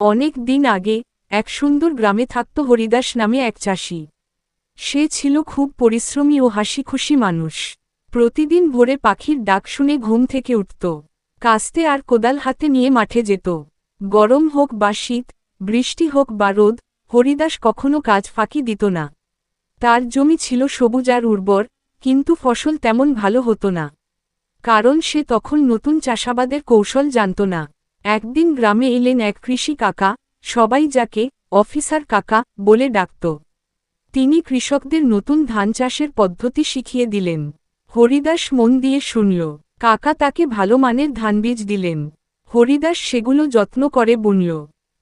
অনেক দিন আগে এক সুন্দর গ্রামে থাকত হরিদাস নামে এক চাষি। সে ছিল খুব পরিশ্রমী ও হাসিখুশি মানুষ। প্রতিদিন ভোরে পাখির ডাক শুনে ঘুম থেকে উঠত, কাস্তে আর কোদাল হাতে নিয়ে মাঠে যেত। গরম হোক বা শীত, বৃষ্টি হোক বা রোদ, হরিদাস কখনো কাজ ফাঁকি দিত না। তার জমি ছিল সবুজ আর উর্বর, কিন্তু ফসল তেমন ভালো হতো না, কারণ সে তখন নতুন চাষাবাদের কৌশল জানত না। একদিন গ্রামে এলেন এক কৃষি কাকা, সবাই যাকে অফিসার কাকা বলে ডাকত। তিনি কৃষকদের নতুন ধান চাষের পদ্ধতি শিখিয়ে দিলেন। হরিদাস মন দিয়ে শুনল। কাকা তাকে ভালো মানের ধানবীজ দিলেন। হরিদাস সেগুলো যত্ন করে বুনল,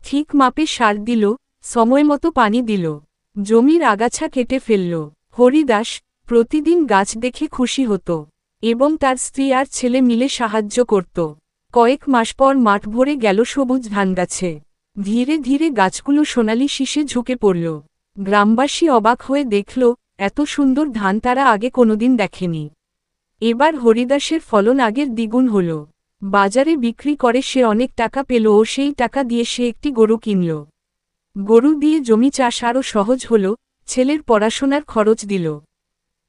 ঠিক মাপে সার দিল, সময়মতো পানি দিল, জমির আগাছা কেটে ফেলল। হরিদাস প্রতিদিন গাছ দেখে খুশি হতো এবং তার স্ত্রী আর ছেলে মিলে সাহায্য করত। কয়েক মাস পর মাঠ ভরে গেল সবুজ ধানগাছে। ধীরে ধীরে গাছগুলো সোনালি শীষে ঝুঁকে পড়ল। গ্রামবাসী অবাক হয়ে দেখল, এত সুন্দর ধান তারা আগে কোনোদিন দেখেনি। এবার হরিদাসের ফলন আগের দ্বিগুণ হল। বাজারে বিক্রি করে সে অনেক টাকা পেল ও সেই টাকা দিয়ে সে একটি গরু কিনল। গরু দিয়ে জমি চাষ আরও সহজ হল, ছেলের পড়াশোনার খরচ দিল,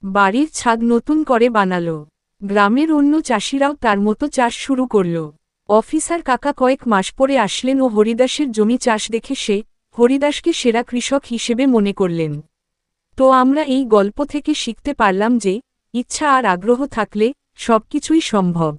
বাড়ির ছাদ নতুন করে বানালো। গ্রামের অন্য চাষিরাও তার মতো চাষ শুরু করল। অফিসার কাকা কয়েক মাস পরে আসলেন ও হরিদাসের জমি চাষ দেখে সে হরিদাসকে সেরা কৃষক হিসেবে মনে করলেন। তো আমরা এই গল্প থেকে শিখতে পারলাম যে ইচ্ছা আর আগ্রহ থাকলে সবকিছুই সম্ভব।